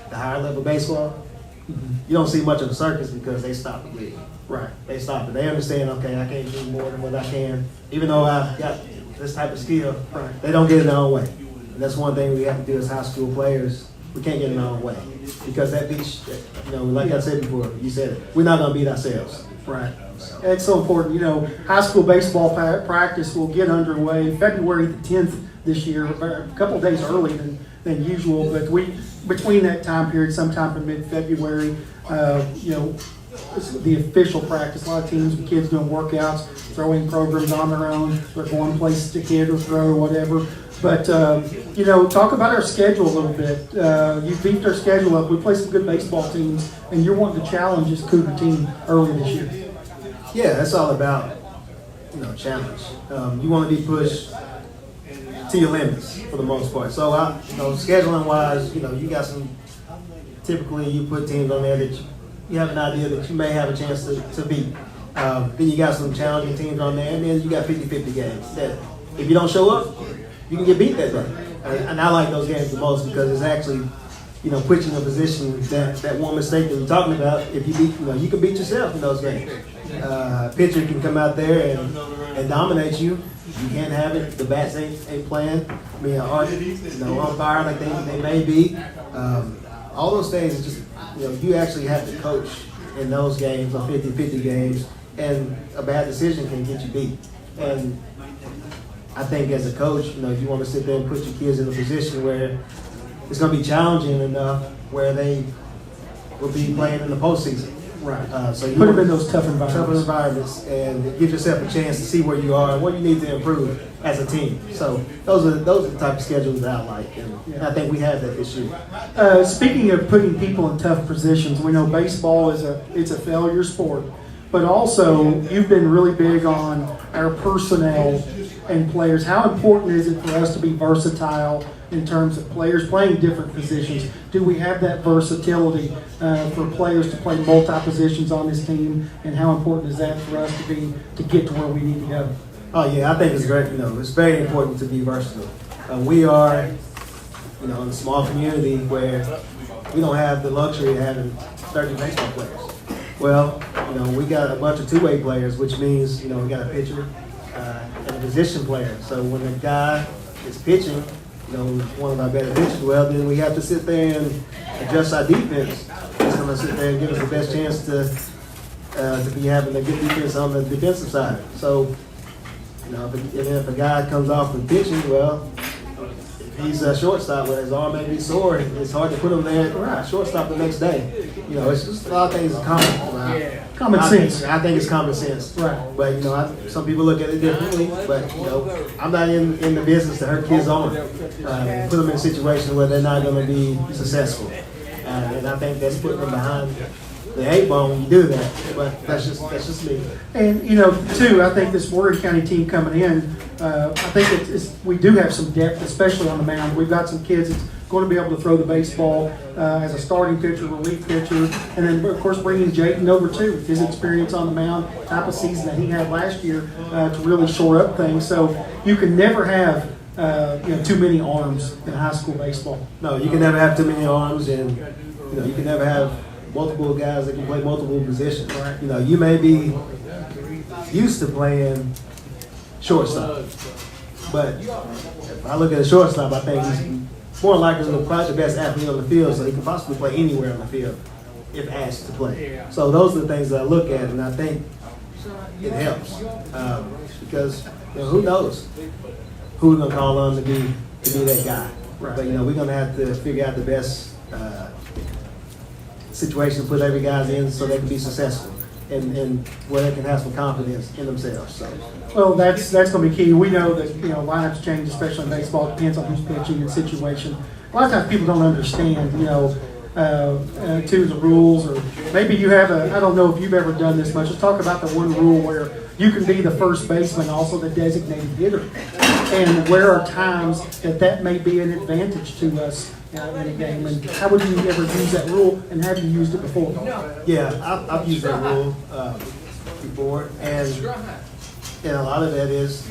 the higher level baseball. You don't see much of a circus because they stop the league. Right. They stop it. They understand, okay, I can't do more than what I can. Even though I've got this type of skill, Right. they don't get in their own way. And that's one thing we have to do as high school players. We can't get in our own way. Because that beats, like I said before, you said it, we're not going to beat ourselves. Right. It's so important. High school baseball practice will get underway February the 10th this year, a couple of days early than usual. But between that time period, sometime in mid-February, it's the official practice. A lot of teams with kids doing workouts, throwing programs on their own. They're going places to hit or throw or whatever. But, talk about our schedule a little bit. You beefed our schedule up. We play some good baseball teams, and you're wanting to challenge this Cougar team early this year. Yeah, that's all about, challenge. You want to be pushed to your limits for the most part. So, scheduling wise, you got some, typically you put teams on there that you have an idea that you may have a chance to beat. Then you got some challenging teams on there, and then you got 50-50 games that if you don't show up, you can get beat that day. And I like those games the most because it's actually, puts you in a position that one mistake that we're talking about, if you beat, you can beat yourself in those games. Pitcher can come out there and dominate you. You can't have it. The bats ain't playing. I mean, on fire like they may be. All those things is just, you actually have to coach in those games, on 50-50 games, and a bad decision can get you beat. And I think as a coach, you want to sit there and put your kids in a position where it's going to be challenging enough where they will be playing in the postseason. Right. So you Put them in those tough environments. Tough environments, and give yourself a chance to see where you are and what you need to improve as a team. So those are the type of schedules that I like, and I think we have that this year. Speaking of putting people in tough positions, we know baseball it's a failure sport, but also you've been really big on our personnel and players. How important is it for us to be versatile in terms of players playing different positions? Do we have that versatility for players to play multi-positions on this team? And how important is that for us to get to where we need to go? Oh yeah, I think it's great. It's very important to be versatile. We are, in a small community where we don't have the luxury of having 30 baseball players. Well, we got a bunch of two-way players, which means, we got a pitcher and a position player. So when a guy is pitching, one of our better pitchers, well, then we have to sit there and adjust our defense. It's going to sit there and give us the best chance to be having a good defense on the defensive side. So, if a guy comes off with pitching, well, if he's a shortstop, where his arm may be sore, it's hard to put him there at shortstop the next day. It's just a lot of things Common sense. I think it's common sense. Right. But, some people look at it differently. But, I'm not in the business to hurt kids' arm. Put them in situations where they're not going to be successful. And I think that's putting them behind the 8 ball when you do that. But that's just me. And, too, I think this Morgan County team coming in, I think we do have some depth, especially on the mound. We've got some kids that's going to be able to throw the baseball as a starting pitcher, relief pitcher, and then, of course, bringing Jayden over, too, with his experience on the mound, type of season that he had last year to really shore up things. So you can never have too many arms in high school baseball. No, you can never have too many arms, and you can never have multiple guys that can play multiple positions. Right. You may be used to playing shortstop, but if I look at a shortstop, I think he's more likely to probably the best athlete on the field, so he can possibly play anywhere on the field if asked to play. So those are the things that I look at, and I think it helps because who knows who we're gonna call on to be that guy. Right. But we're gonna have to figure out the best situation to put every guy in so they can be successful and where they can have some confidence in themselves. So. Well, that's going to be key. We know that lineups change, especially in baseball. It depends on who's pitching and situation. A lot of times people don't understand. to the rules, or maybe you have I don't know if you've ever done this much. Let's talk about the one rule where you can be the first baseman, also the designated hitter, and where are times that may be an advantage to us in a game, and how would you ever use that rule, and have you used it before? Yeah, I've used that rule before, and a lot of that is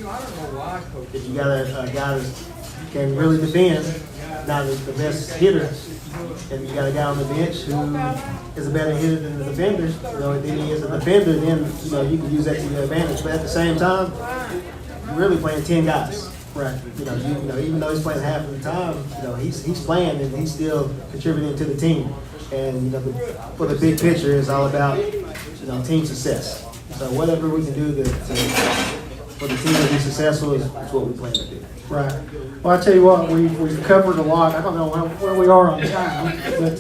if you got a guy that can really defend, not the best hitter, and you got a guy on the bench who is a better hitter than the defender, then he is a defender, then you can use that to your advantage. But at the same time, you're really playing 10 guys. Right. Even though he's playing half of the time, he's playing and he's still contributing to the team. And for the big picture, it's all about team success. So whatever we can do for the team to be successful is what we plan to do. Right. Well, I tell you what, we've covered a lot. I don't know where we are on time, but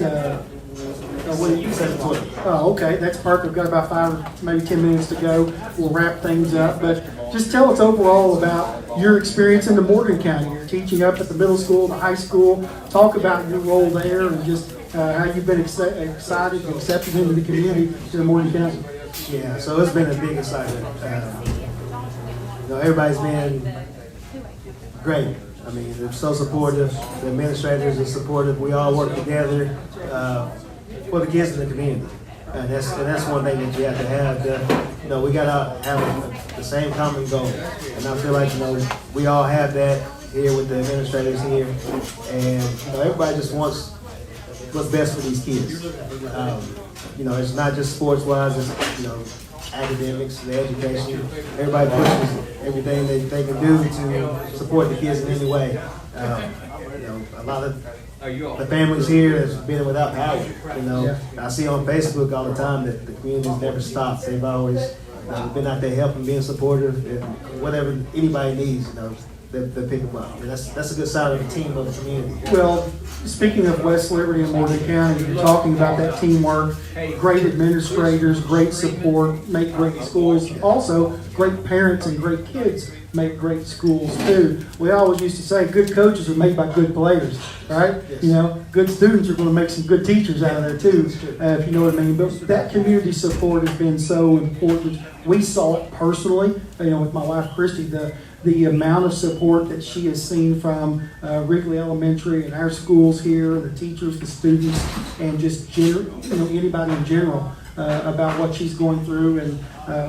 What do you say? oh, okay, that's perfect. We've got about 5 or maybe 10 minutes to go. We'll wrap things up, but just tell us overall about your experience in the Morgan County. You're teaching up at the middle school, the high school. Talk about your role there and just how you've been excited and accepted into the community in Morgan County. Yeah, so it's been a big excitement. Everybody's been great. I mean, they're so supportive. The administrators are supportive. We all work together for the kids in the community, and that's one thing that you have to have. We gotta have the same common goal, and I feel like we all have that here with the administrators here, and everybody just wants what's best for these kids. It's not just sports wise. It's academics, the education. Everybody pushes everything they can do to support the kids in any way. A lot of the families here has been without power. I see on Facebook all the time that the community's never stopped. They've always been out there helping, being supportive, and whatever anybody needs, they pick them up. And that's a good sign of a team of the community. Well, speaking of West Liberty and Morgan County, you're talking about that teamwork, great administrators, great support, make great schools. Also, great parents and great kids make great schools too. We always used to say good coaches are made by good players, right? Yes. Good students are going to make some good teachers out of there too, if you know what I mean. But that community support has been so important. We saw it personally, with my wife Christy, the amount of support that she has seen from Wrigley Elementary and our schools here, the teachers, the students, and just anybody in general about what she's going through and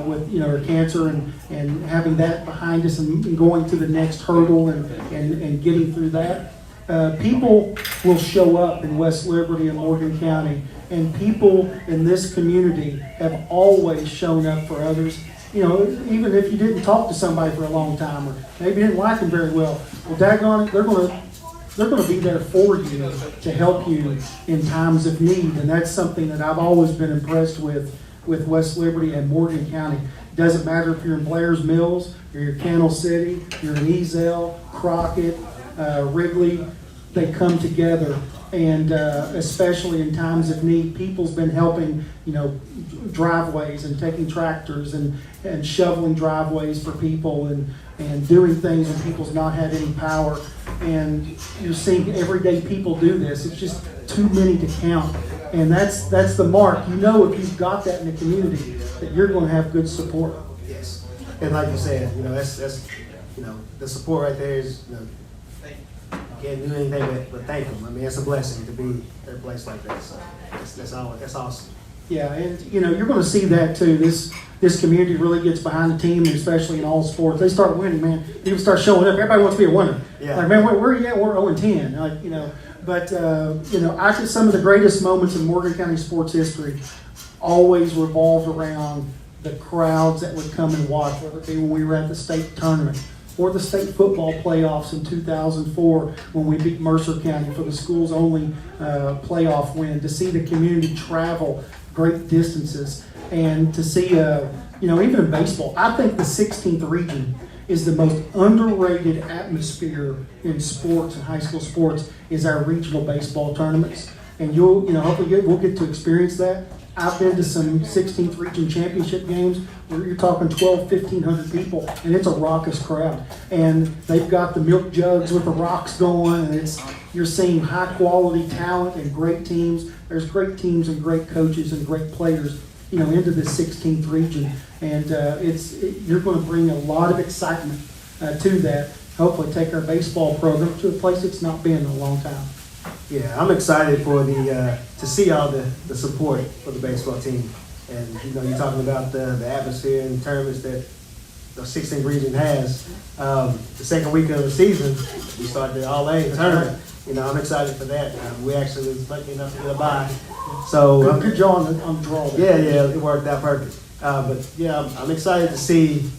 with her cancer and having that behind us and going to the next hurdle and getting through that. People will show up in West Liberty and Morgan County, and people in this community have always shown up for others. Even if you didn't talk to somebody for a long time, or maybe didn't like them very well, daggone it, they're going to be there for you to help you in times of need, and that's something that I've always been impressed with West Liberty and Morgan County. It doesn't matter if you're in Blair's Mills, or you're in Candle City, you're in Ezell, Crockett, Wrigley. They come together, and especially in times of need, people's been helping, driveways and taking tractors and shoveling driveways for people and doing things when people's not had any power. And you're seeing everyday people do this. It's just too many to count. And that's the mark. If you've got that in the community, that you're going to have good support. Yes. And like you said, that's the support right there is, can't do anything but thank them. I mean, it's a blessing to be at a place like that. So that's awesome. Yeah, and you're going to see that too. This community really gets behind the team, especially in all sports. They start winning, man. People start showing up. Everybody wants to be a winner. Yeah. Like, man, where are you at? We're 0-10. But I think some of the greatest moments in Morgan County sports history always revolved around the crowds that would come and watch, whether it be when we were at the state tournament or the state football playoffs in 2004 when we beat Mercer County for the school's only playoff win, to see the community travel great distances, and to see, even in baseball, I think the 16th region is the most underrated atmosphere in sports and high school sports is our regional baseball tournaments. And hopefully we'll get to experience that. I've been to some 16th region championship games where you're talking 1,500 people, and it's a raucous crowd. And they've got the milk jugs with the rocks going, and you're seeing high quality talent and great teams. There's great teams and great coaches and great players, into this 16th region, and you're going to bring a lot of excitement to that. Hopefully, take our baseball program to a place it's not been in a long time. Yeah, I'm excited for to see all the support for the baseball team, and you're talking about the atmosphere and tournaments that the 16th region has. The second week of the season, we started the All-A tournament. I'm excited for that. We actually was lucky enough to get a bye. So good job on the draw. Yeah, it worked out perfect. But yeah, I'm excited to see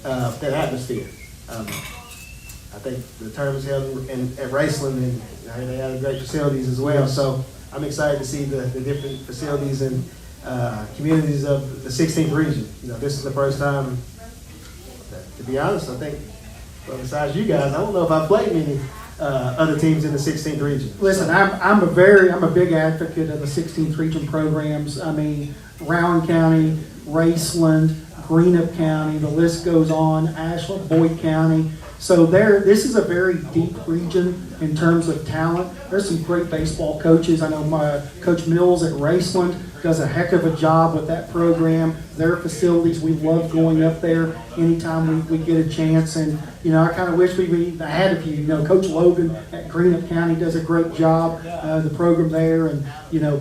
that atmosphere. I think the tournament's held at Raceland, and they have great facilities as well. So I'm excited to see the different facilities and communities of the 16th region. This is the first time, to be honest, I think, well, besides you guys, I don't know if I've played many other teams in the 16th region. Listen, I'm a big advocate of the 16th region programs. I mean, Rowan County, Raceland, Greenup County, the list goes on, Ashland, Boyd County. So this is a very deep region in terms of talent. There's some great baseball coaches. I know my Coach Mills at Raceland does a heck of a job with that program. Their facilities, we love going up there anytime we get a chance. And, I kind of wish we had a few. Coach Logan at Greenup County does a great job, the program there. And,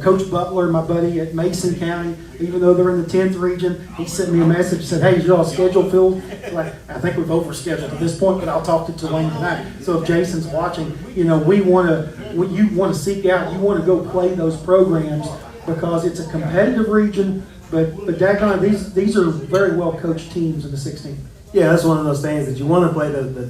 Coach Butler, my buddy at Mason County, even though they're in the 10th region, he sent me a message and said, hey, is y'all schedule filled? Like, I think we've overscheduled at this point, but I'll talk to Tewayne tonight. So if Jason's watching, you want to seek out, you want to go play those programs because it's a competitive region, but daggone, these are very well coached teams in the 16th. Yeah, that's one of those things that you want to play the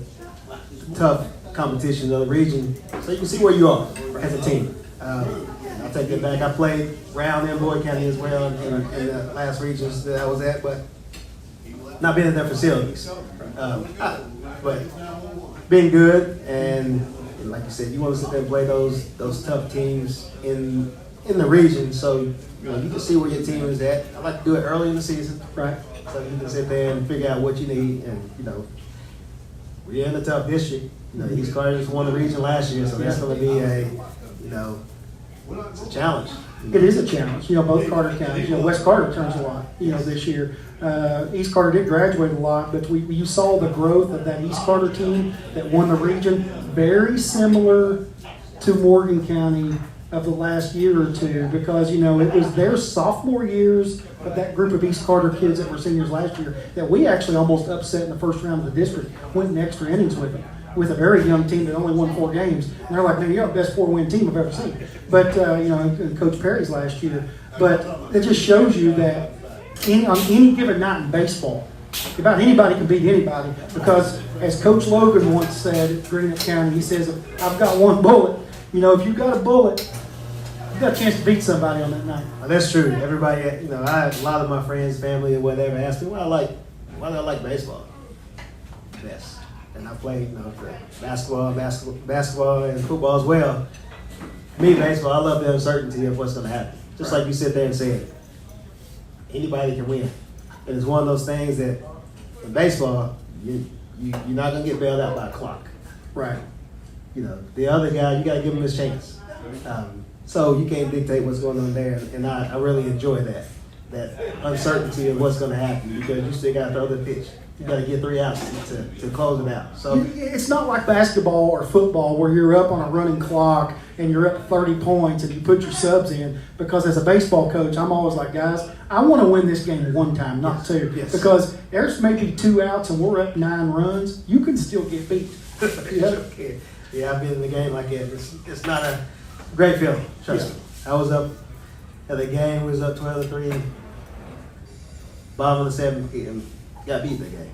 tough competition of the region so you can see where you are as a team. I'll take that back. I played Round and Boyd County as well in the last regions that I was at, but not being in their facilities. But being good, and like you said, you want to sit there and play those tough teams in the region, so you can see where your team is at. I like to do it early in the season, right? So you can sit there and figure out what you need, and we're in a tough district. East Carter just won the region last year, so that's going to be it's a challenge. It is a challenge. Both Carter counties. West Carter turns a lot. This year, East Carter did graduate a lot, but you saw the growth of that East Carter team that won the region. Very similar to Morgan County of the last year or two, because it was their sophomore years of that group of East Carter kids that were seniors last year that we actually almost upset in the first round of the district. Went in extra innings with them, with a very young team that only won 4 games. And they're like, man, you're the best 4-win team I've ever seen. But Coach Perry's last year. But it just shows you that on any given night in baseball, about anybody can beat anybody, because as Coach Logan once said at Greenup County, he says, I've got one bullet. If you've got a bullet, you got a chance to beat somebody on that night. Well, that's true. Everybody, I had a lot of my friends, family, or whatever ask me why do I like baseball best. And I played, basketball and football as well. Me, baseball, I love the uncertainty of what's going to happen. Just like you sit there and said, anybody can win. And it's one of those things that in baseball, you're not going to get bailed out by a clock. Right. The other guy, you got to give him his chance. So you can't dictate what's going on there, and I really enjoy that uncertainty of what's going to happen, because you still got to throw the pitch. You got to get 3 outs to close it out. So it's not like basketball or football where you're up on a running clock and you're up 30 points and you put your subs in. Because as a baseball coach, I'm always like, guys, I want to win this game one time, not two. Yes. Because there's maybe 2 outs and we're up 9 runs. You can still get beat. Yeah, I've been in the game like that. It's not a great feeling. Trust me. I was up at the game. We was up 12-3. Bottom of the 7th, and got beat the game.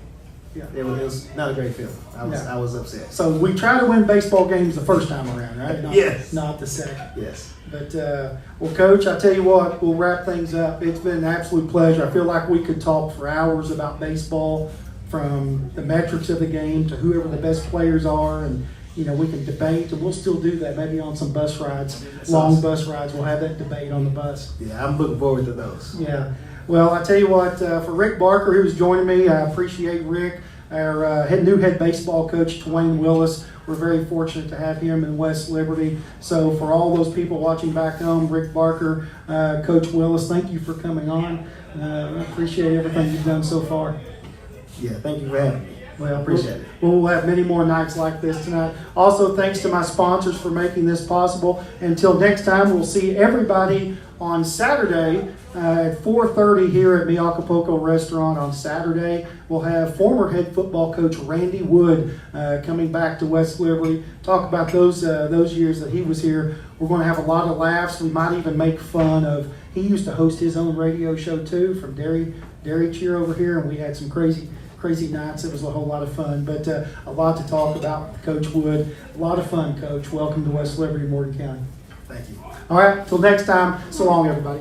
Yeah. It was not a great feeling. I was upset. So we try to win baseball games the first time around, right? Yes. Not the second. Yes. But, well, Coach, I tell you what, we'll wrap things up. It's been an absolute pleasure. I feel like we could talk for hours about baseball, from the metrics of the game to whoever the best players are, and we can debate, and we'll still do that maybe on some bus rides, That's long awesome. bus rides. We'll have that debate on the bus. Yeah, I'm looking forward to those. Yeah. Well, I tell you what, for Rick Barker, who's joining me, I appreciate Rick. Our new head baseball coach, Tewayne Willis. We're very fortunate to have him in West Liberty. So for all those people watching back home, Rick Barker, Coach Willis, thank you for coming on. I appreciate everything you've done so far. Yeah, thank you for having me. Well, I Appreciate it. We'll have many more nights like this tonight. Also, thanks to my sponsors for making this possible. Until next time, we'll see everybody on Saturday at 4:30 here at Acapulco Restaurant on Saturday. We'll have former head football coach Randy Wood coming back to West Liberty. Talk about those years that he was here. We're going to have a lot of laughs. We might even make fun of. He used to host his own radio show too, from Dairy Cheer over here, and we had some crazy nights. It was a whole lot of fun, but a lot to talk about with Coach Wood. A lot of fun, Coach. Welcome to West Liberty, Morgan County. Thank you. All right, till next time. So long, everybody.